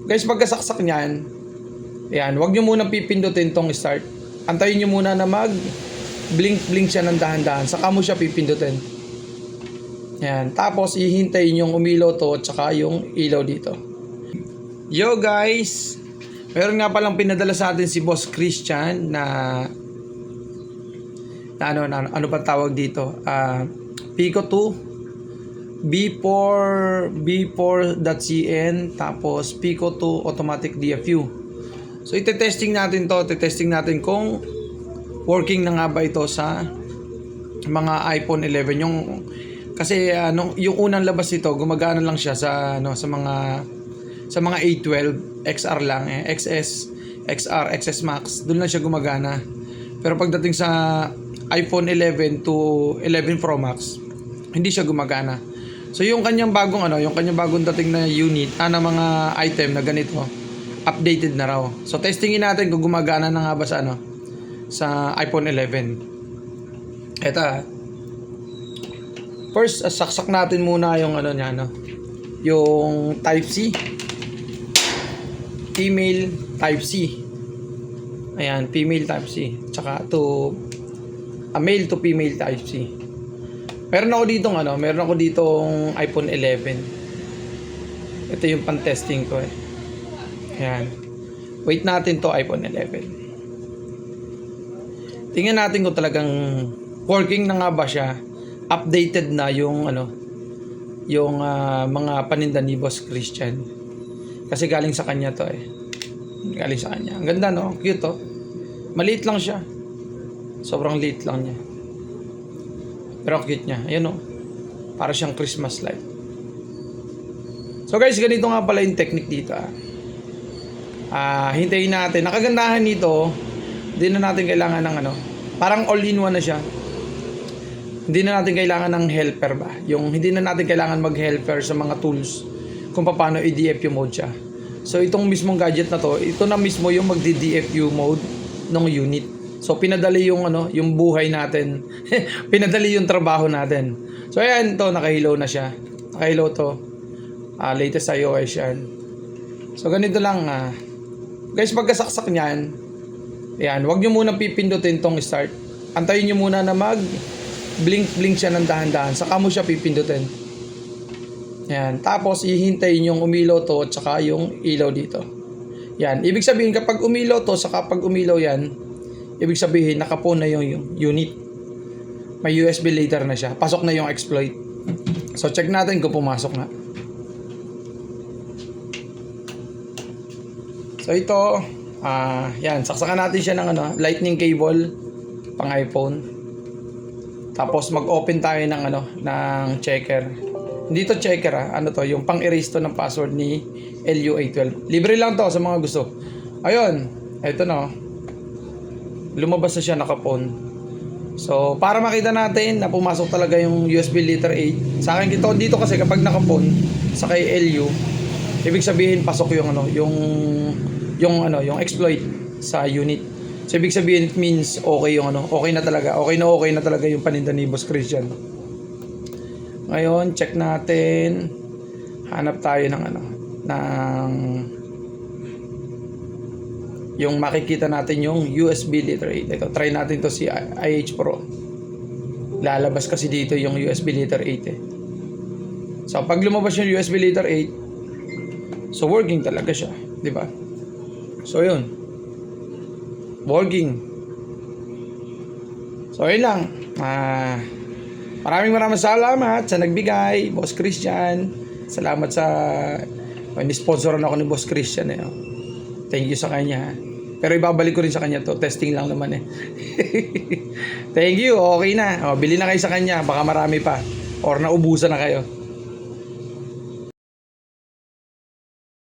Guys, pagkasaksak niyan, ayan, wag nyo muna pipindutin tong start. Antayin nyo muna na mag blink siya ng dahan-dahan, saka mo siya pipindutin. Ayan, tapos ihintayin yung umilaw to at saka yung ilaw dito. Yo guys, meron nga palang pinadala sa atin si Boss Christian na ano pa tawag dito? Pico 2 B4.cn tapos Pico 2 automatic DFU. So ite-testing natin kung working na nga ba ito sa mga iPhone 11. Kasi yung unang labas nito gumagana lang siya sa mga A12 XR lang XS, XR, XS Max, doon lang siya gumagana. Pero pagdating sa iPhone 11 to 11 Pro Max, hindi siya gumagana. So yung kanyang bagong dating na unit, na mga item na ganito, updated na raw. So testingin natin kung gumagana na nga ba sa iPhone 11. Eto. First, saksak natin muna yung yung Type-C. Female Type-C. Ayan, female Type-C. Tsaka male to female Type-C. Meron ako ditong iPhone 11. Ito yung pan-testing ko Ayan. Wait natin to iPhone 11. Tingnan natin kung talagang working na nga ba siya. Updated na yung mga paninda ni Boss Christian. Kasi galing sa kanya to Galing sa kanya. Ang ganda cute Maliit lang siya. Sobrang liit lang niya. Pero cute niya. Ayan para siyang Christmas light. So guys, ganito nga pala yung technique dito hintayin natin. Nakagandahan nito, hindi na natin kailangan ng parang all-in-one na siya. Hindi na natin kailangan ng helper ba? Hindi na natin kailangan mag-helper sa mga tools kung paano i-DFU mode siya. So itong mismong gadget na to, ito na mismo yung magdi-DFU mode ng unit. So pinadali yung buhay natin. Pinadali yung trabaho natin. So ayan nakahilaw na siya. Nakahilaw to. Latest iOS yan. So ganito lang guys, pagkasaksak niyan, ayan, wag nyo muna pipindutin tong start. Antayin nyo muna na mag blink siya ng dahan-dahan, saka mo siya pipindutin. Ayan, tapos ihintayin yung umilaw to at saka yung ilaw dito. Yan, ibig sabihin kapag umilaw to saka pag umilaw yan, ibig sabihin naka-phone na yung unit. May USB later na siya. Pasok na yung exploit. So check natin kung pumasok na. So ito, yan, saksakan natin siya ng lightning cable pang iPhone. Tapos mag-open tayo ng checker. Hindi to checker yung pang-erase to ng password ni LU812. Libre lang to sa mga gusto. Ayun, ito lumabas na siya naka-phone. So para makita natin na pumasok talaga yung USB letter 8. Sa akin dito kasi kapag naka-phone sa kay LU, ibig sabihin pasok yung exploit sa unit. So ibig sabihin it means okay okay na talaga yung paninda ni Boss Christian. Ngayon, check natin. Hanap tayo ng yung makikita natin yung USB letter 8. Ito, try natin to si IH Pro. Lalabas kasi dito yung USB letter 8 So pag lumabas yung USB letter 8, so working talaga siya, di ba? So yun, working. So yun lang. Maraming salamat sa nagbigay, Boss Christian. Salamat sa ni-sponsoran ako ni Boss Christian Thank you sa kanya. Pero ibabalik ko rin sa kanya to. Testing lang naman Thank you. Okay na. Bili na kayo sa kanya. Baka marami pa. Or naubusan na kayo.